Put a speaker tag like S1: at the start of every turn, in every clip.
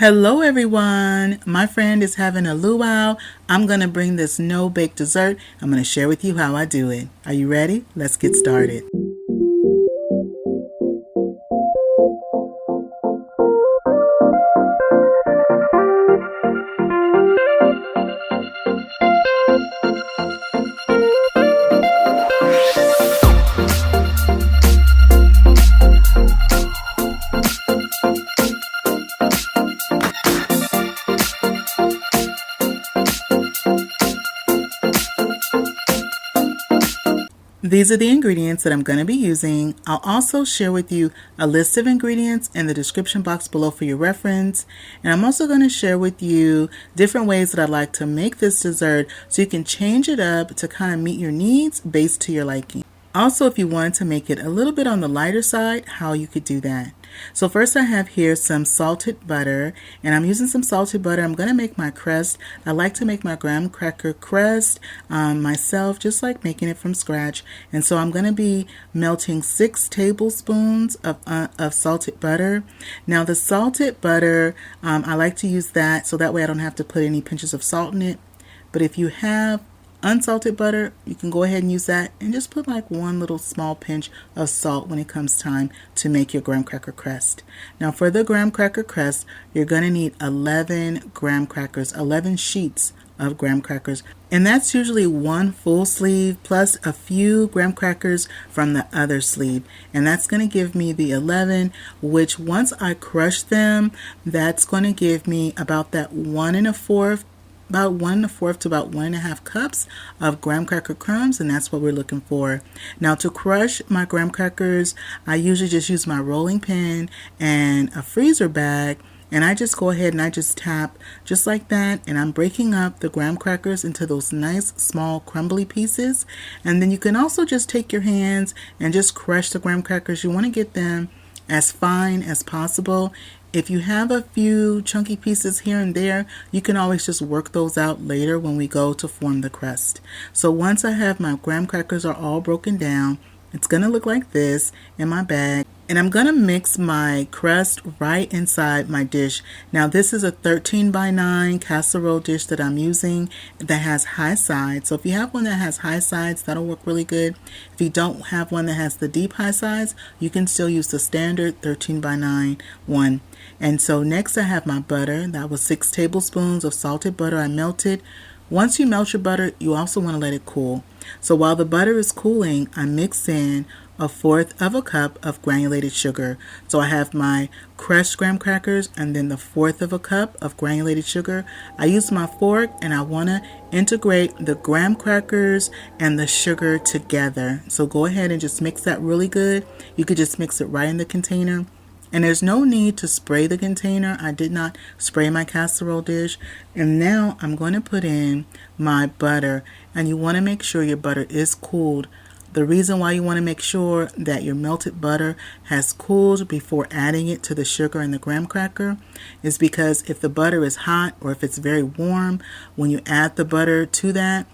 S1: Hello everyone, my friend is having a luau. I'm going to bring this no-bake dessert. I'm going to share with you how I do it. Are you ready? Let's get started. These are the ingredients that I'm going to be using. I'll also share with you a list of ingredients in the description box below for your reference. And I'm also going to share with you different ways that I like to make this dessert so you can change it up to kind of meet your needs based to your liking. Also, if you wanted to make it a little bit on the lighter side, how you could do that. So first I have here some salted butter, and I'm using some salted butter. I'm going to make my crust. I like to make my graham cracker crust myself, just like making it from scratch. And so I'm going to be melting 6 tablespoons of salted butter. Now the salted butter, I like to use that so that way I don't have to put any pinches of salt in it. But if you have unsalted butter, you can go ahead and use that and just put like one little small pinch of salt when it comes time to make your graham cracker crust. Now for the graham cracker crust, you're going to need 11 graham crackers, 11 sheets of graham crackers, and that's usually one full sleeve plus a few graham crackers from the other sleeve, and that's going to give me the 11, which once I crush them, that's going to give me about that 1 1/4 to about 1 1/2 cups of graham cracker crumbs, and that's what we're looking for. Now to crush my graham crackers, I usually just use my rolling pin and a freezer bag, and I just go ahead and I just tap just like that, and I'm breaking up the graham crackers into those nice small crumbly pieces. And then you can also just take your hands and just crush the graham crackers. You want to get them as fine as possible. If you have a few chunky pieces here and there, you can always just work those out later when we go to form the crust. So once I have my graham crackers are all broken down, it's going to look like this in my bag. And I'm going to mix my crust right inside my dish. Now this is a 13x9 casserole dish that I'm using that has high sides. So if you have one that has high sides, that'll work really good. If you don't have one that has the deep high sides, you can still use the standard 13x9 one. And so next I have my butter. That was 6 tablespoons of salted butter I melted. Once you melt your butter, you also want to let it cool. So while the butter is cooling, I mix in 1/4 cup of granulated sugar. So I have my crushed graham crackers and then the 1/4 cup of granulated sugar. I use my fork and I want to integrate the graham crackers and the sugar together. So go ahead and just mix that really good. You could just mix it right in the container. And there's no need to spray the container. I did not spray my casserole dish. And now I'm going to put in my butter. And you want to make sure your butter is cooled. The reason why you want to make sure that your melted butter has cooled before adding it to the sugar and the graham cracker is because if the butter is hot or if it's very warm, when you add the butter to that,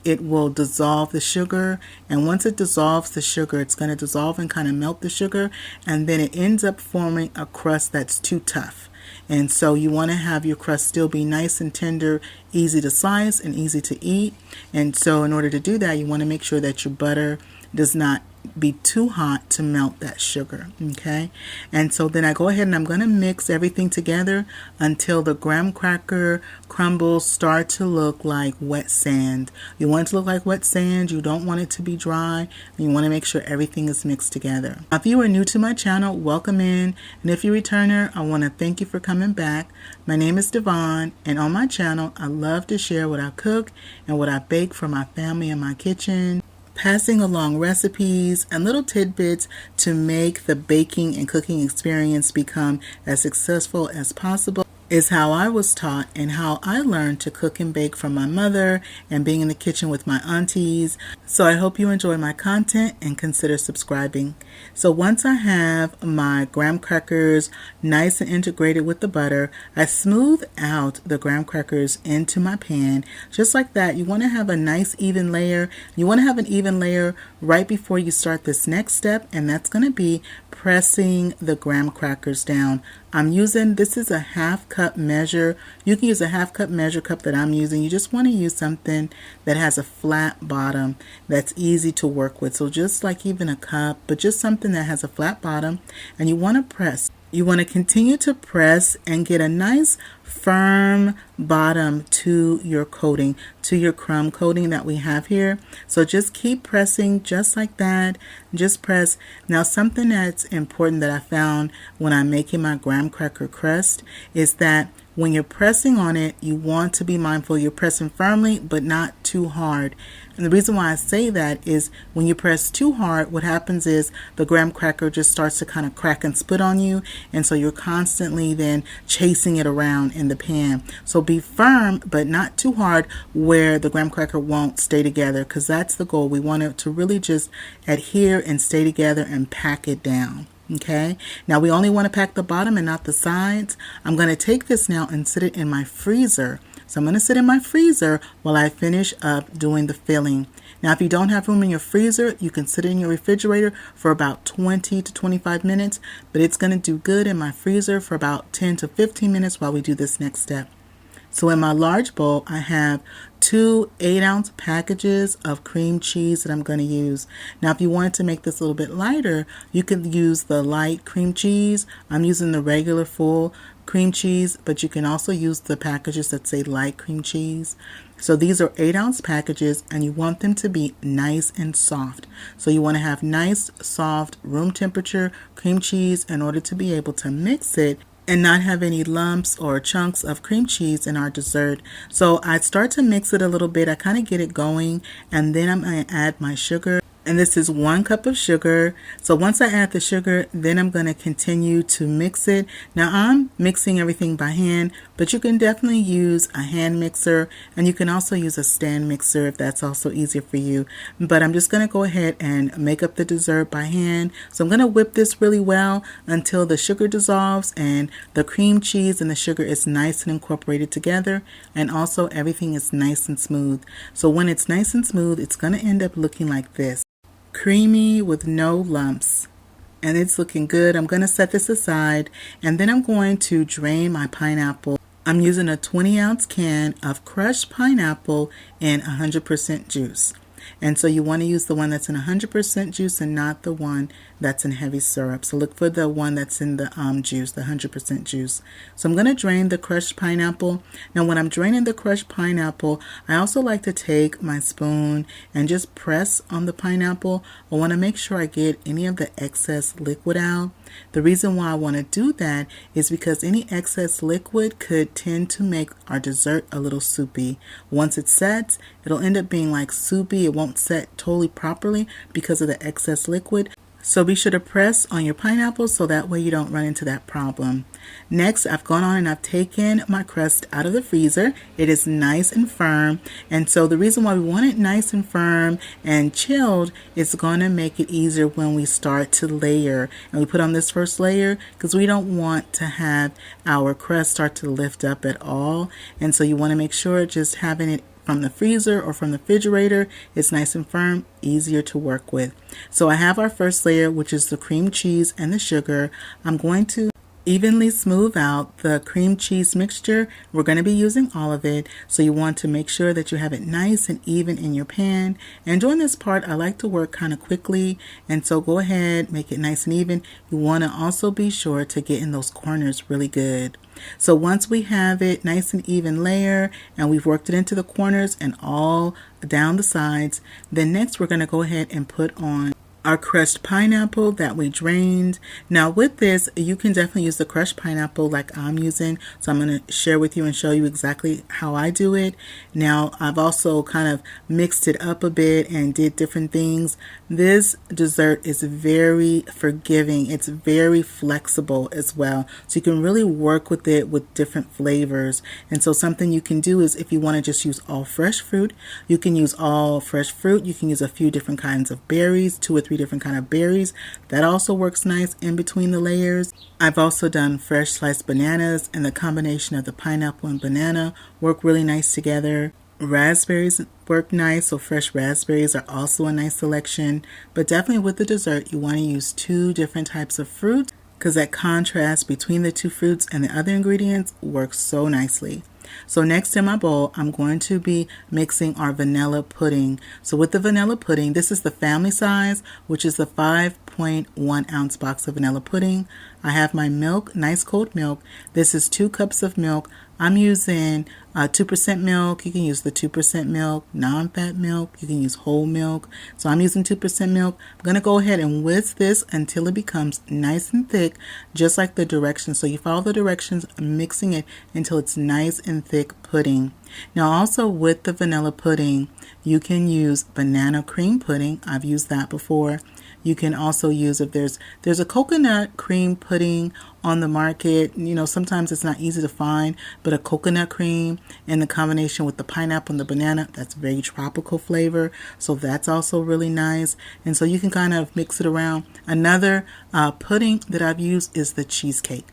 S1: it will dissolve the sugar, and once it dissolves the sugar, it's going to dissolve and kind of melt the sugar, and then it ends up forming a crust that's too tough. And so you want to have your crust still be nice and tender, easy to slice and easy to eat. And so in order to do that, you want to make sure that your butter does not be too hot to melt that sugar. Okay, and so then I go ahead and I'm going to mix everything together until the graham cracker crumbles start to look like wet sand. You want it to look like wet sand. You don't want it to be dry. You want to make sure everything is mixed together. If you are new to my channel, welcome in, and if you're a returner, I want to thank you for coming back. My name is Dyvonne, and on my channel I love to share what I cook and what I bake for my family in my kitchen, passing along recipes and little tidbits to make the baking and cooking experience become as successful as possible. is how I was taught and how I learned to cook and bake from my mother and being in the kitchen with my aunties. So I hope you enjoy my content and consider subscribing. So once I have my graham crackers nice and integrated with the butter, I smooth out the graham crackers into my pan just like that. You want to have a nice even layer. You want to have an even layer right before you start this next step, and that's going to be pressing the graham crackers down. I'm using, this is a 1/2 cup measure. You can use a 1/2 cup measure cup that I'm using. You just want to use something that has a flat bottom that's easy to work with. So just like even a cup, but just something that has a flat bottom, and you want to press. You want to continue to press and get a nice firm bottom to your coating, to your crumb coating that we have here. So just keep pressing just like that. Just press. Now something that's important that I found when I'm making my graham cracker crust is that when you're pressing on it, you want to be mindful you're pressing firmly but not too hard. And the reason why I say that is when you press too hard, what happens is the graham cracker just starts to kind of crack and split on you, and so you're constantly then chasing it around in the pan. So be firm but not too hard where the graham cracker won't stay together, because that's the goal. We want it to really just adhere and stay together and pack it down. Okay, now we only want to pack the bottom and not the sides. I'm going to take this now and sit it in my freezer. So I'm going to sit in my freezer while I finish up doing the filling. Now if you don't have room in your freezer, you can sit it in your refrigerator for about 20 to 25 minutes, but it's going to do good in my freezer for about 10 to 15 minutes while we do this next step. So in my large bowl, I have 2 8-ounce packages of cream cheese that I'm going to use. Now, if you wanted to make this a little bit lighter, you could use the light cream cheese. I'm using the regular full cream cheese, but you can also use the packages that say light cream cheese. So these are 8-ounce packages, and you want them to be nice and soft. So you want to have nice, soft, room temperature cream cheese in order to be able to mix it and not have any lumps or chunks of cream cheese in our dessert. So I start to mix it a little bit. I kind of get it going, and then I'm going to add my sugar. And this is 1 cup of sugar. So once I add the sugar, then I'm going to continue to mix it. Now I'm mixing everything by hand, but you can definitely use a hand mixer, and you can also use a stand mixer if that's also easier for you. But I'm just going to go ahead and make up the dessert by hand. So I'm going to whip this really well until the sugar dissolves and the cream cheese and the sugar is nice and incorporated together, and also everything is nice and smooth. So when it's nice and smooth, it's going to end up looking like this. Creamy with no lumps, and it's looking good. I'm going to set this aside, and then I'm going to drain my pineapple. I'm using a 20-ounce can of crushed pineapple in 100% juice. And so you want to use the one that's in 100% juice and not the one that's in heavy syrup. So look for the one that's in the juice, the 100% juice. So I'm going to drain the crushed pineapple. Now when I'm draining the crushed pineapple, I also like to take my spoon and just press on the pineapple. I want to make sure I get any of the excess liquid out. The reason why I want to do that is because any excess liquid could tend to make our dessert a little soupy. Once it sets, it'll end up being like soupy. It won't set totally properly because of the excess liquid. So be sure to press on your pineapple so that way you don't run into that problem. Next, I've gone on and I've taken my crust out of the freezer. It is nice and firm. And so the reason why we want it nice and firm and chilled is going to make it easier when we start to layer. And we put on this first layer because we don't want to have our crust start to lift up at all. And so you want to make sure just having it from the freezer or from the refrigerator, it's nice and firm, easier to work with. So I have our first layer, which is the cream cheese and the sugar. I'm going to evenly smooth out the cream cheese mixture. We're going to be using all of it, so you want to make sure that you have it nice and even in your pan. And during this part, I like to work kind of quickly, and so go ahead, make it nice and even. You want to also be sure to get in those corners really good. So once we have it nice and even layer, and we've worked it into the corners and all down the sides, then next we're going to go ahead and put on our crushed pineapple that we drained. Now with this, you can definitely use the crushed pineapple like I'm using. So I'm going to share with you and show you exactly how I do it. Now I've also kind of mixed it up a bit and did different things. This dessert is very forgiving. It's very flexible as well. So you can really work with it with different flavors. And so something you can do is if you want to just use all fresh fruit, you can use all fresh fruit. You can use a few different kinds of berries, 2 or 3 different kind of berries. That also works nice in between the layers. I've also done fresh sliced bananas, and the combination of the pineapple and banana work really nice together. Raspberries work nice, so fresh raspberries are also a nice selection. But definitely with the dessert, you want to use two different types of fruit because that contrast between the two fruits and the other ingredients works so nicely. So next in my bowl, I'm going to be mixing our vanilla pudding. So with the vanilla pudding, this is the family size, which is the 5.1 ounce box of vanilla pudding. I have my milk, nice cold milk. This is 2 cups of milk. I'm using 2% milk. You can use the 2% milk, non-fat milk. You can use whole milk. So I'm using 2% milk. I'm going to go ahead and whisk this until it becomes nice and thick, just like the directions. So you follow the directions, mixing it until it's nice and thick pudding. Now also with the vanilla pudding, you can use banana cream pudding. I've used that before. You can also use, if there's a coconut cream pudding on the market, sometimes it's not easy to find, but a coconut cream in the combination with the pineapple and the banana, that's very tropical flavor. So that's also really nice. And so you can kind of mix it around. Another pudding that I've used is the cheesecake.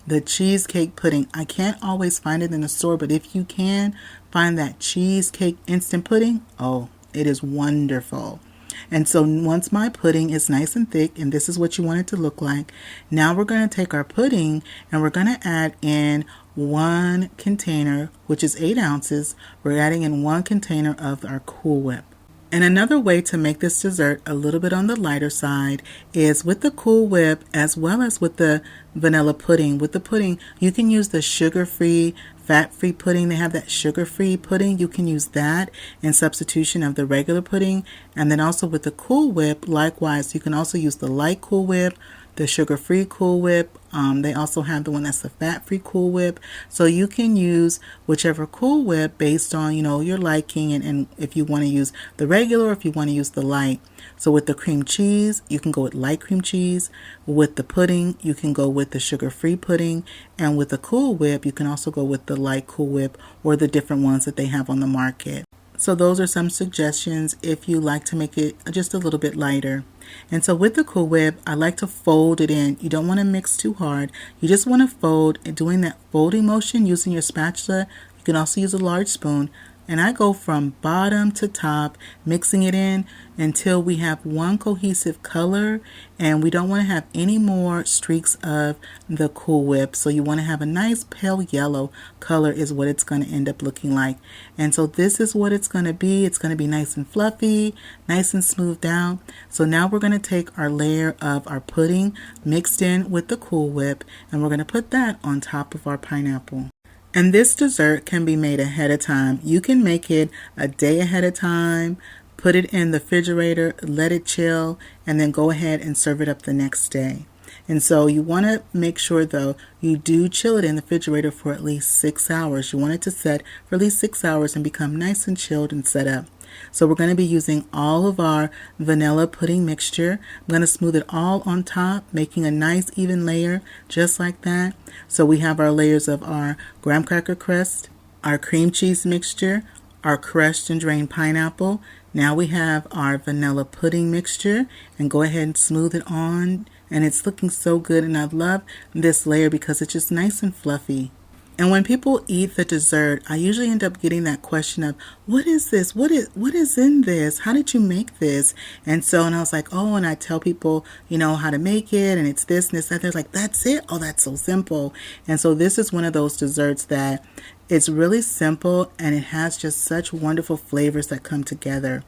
S1: The cheesecake pudding. I can't always find it in the store, but if you can find that cheesecake instant pudding, oh, it is wonderful. And so once my pudding is nice and thick, and this is what you want it to look like, now we're going to take our pudding and we're going to add in 1 container, which is 8 ounces. We're adding in 1 container of our Cool Whip. And another way to make this dessert a little bit on the lighter side is with the Cool Whip as well as with the vanilla pudding. With the pudding, you can use the sugar-free, fat-free pudding. They have that sugar-free pudding. You can use that in substitution of the regular pudding. And then also with the Cool Whip, likewise, you can also use the light Cool Whip, the sugar-free Cool Whip. They also have the one that's the fat-free Cool Whip. So you can use whichever Cool Whip based on, your liking and if you want to use the regular or if you want to use the light. So with the cream cheese, you can go with light cream cheese. With the pudding, you can go with the sugar-free pudding. And with the Cool Whip, you can also go with the light Cool Whip or the different ones that they have on the market. So those are some suggestions if you like to make it just a little bit lighter. And so with the Cool Whip, I like to fold it in. You don't want to mix too hard. You just want to fold, and doing that folding motion using your spatula. You can also use a large spoon. And I go from bottom to top, mixing it in until we have one cohesive color, and we don't want to have any more streaks of the Cool Whip. So you want to have a nice pale yellow color is what it's going to end up looking like. And so this is what it's going to be. It's going to be nice and fluffy, nice and smoothed out. So now we're going to take our layer of our pudding mixed in with the Cool Whip, and we're going to put that on top of our pineapple. And this dessert can be made ahead of time. You can make it a day ahead of time, put it in the refrigerator, let it chill, and then go ahead and serve it up the next day. And so you want to make sure, though, you do chill it in the refrigerator for at least 6 hours. You want it to set for at least 6 hours and become nice and chilled and set up. So we're going to be using all of our vanilla pudding mixture. I'm going to smooth it all on top, making a nice even layer just like that. So we have our layers of our graham cracker crust, our cream cheese mixture, our crushed and drained pineapple. Now we have our vanilla pudding mixture, and go ahead and smooth it on. And it's looking so good, and I love this layer because it's just nice and fluffy. And when people eat the dessert, I usually end up getting that question of, what is this? What is in this? How did you make this? And I was like, oh, and I tell people, how to make it, and it's this and this, that. They're like, that's it? Oh, that's so simple. And so this is one of those desserts that it's really simple, and it has just such wonderful flavors that come together.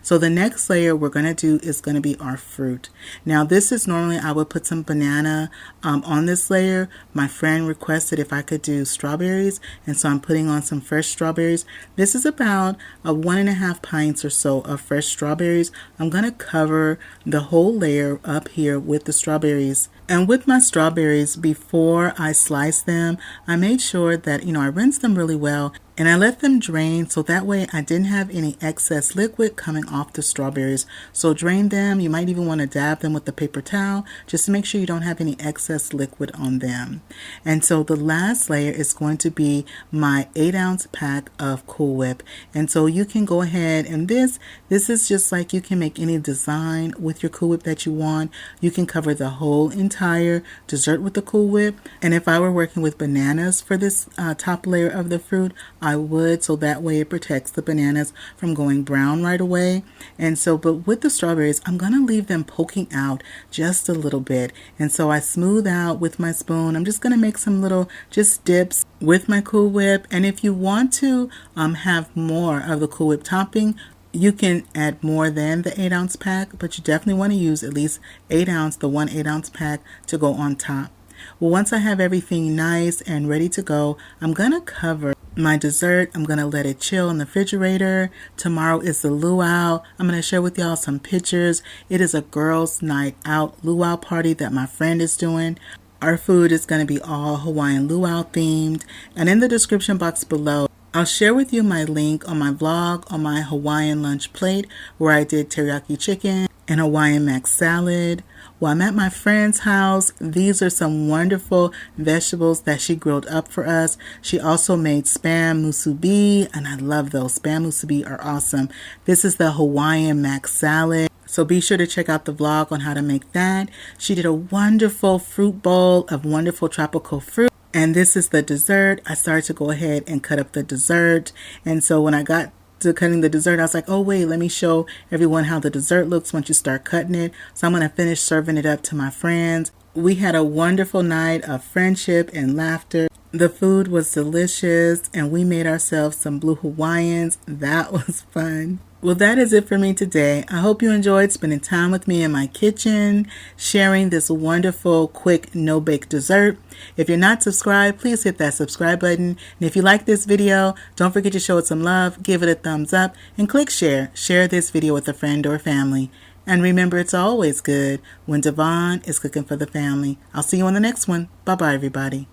S1: So the next layer we're going to do is going to be our fruit. Now this is normally I would put some banana on this layer. My friend requested if I could do strawberries, and so I'm putting on some fresh strawberries. This is about 1.5 pints or so of fresh strawberries. I'm going to cover the whole layer up here with the strawberries. And with my strawberries, before I slice them, I made sure that, I rinsed them really well, and I let them drain so that way I didn't have any excess liquid coming off the strawberries. So drain them. You might even want to dab them with a paper towel just to make sure you don't have any excess liquid on them. And so the last layer is going to be my 8-ounce pack of Cool Whip. And so you can go ahead, and this is just like you can make any design with your Cool Whip that you want. You can cover the whole entire dessert with the Cool Whip. And if I were working with bananas for this top layer of the fruit, I would, so that way it protects the bananas from going brown right away. And so, but with the strawberries, I'm going to leave them poking out just a little bit. And so I smooth out with my spoon. I'm just going to make some little just dips with my Cool Whip. And if you want to have more of the Cool Whip topping, you can add more than the 8-ounce pack, but you definitely want to use at least 8 ounce, the 1 8-ounce pack to go on top. Well, once I have everything nice and ready to go, I'm going to cover my dessert. I'm going to let it chill in the refrigerator. Tomorrow is the luau. I'm going to share with y'all some pictures. It is a girls' night out luau party that my friend is doing. Our food is going to be all Hawaiian luau themed. And in the description box below, I'll share with you my link on my vlog on my Hawaiian lunch plate where I did teriyaki chicken and Hawaiian mac salad. While I'm at my friend's house, these are some wonderful vegetables that she grilled up for us. She also made spam musubi, and I love those. Spam musubi are awesome. This is the Hawaiian mac salad. So be sure to check out the vlog on how to make that. She did a wonderful fruit bowl of wonderful tropical fruit. And this is the dessert. I started to go ahead and cut up the dessert. And so when I got to cutting the dessert, I was like, oh wait, let me show everyone how the dessert looks once you start cutting it. So I'm going to finish serving it up to my friends. We had a wonderful night of friendship and laughter. The food was delicious, and we made ourselves some blue Hawaiians. That was fun. Well, that is it for me today. I hope you enjoyed spending time with me in my kitchen, sharing this wonderful, quick, no-bake dessert. If you're not subscribed, please hit that subscribe button. And if you like this video, don't forget to show it some love, give it a thumbs up, and click share. Share this video with a friend or family. And remember, it's always good when Dyvonne is cooking for the family. I'll see you on the next one. Bye-bye, everybody.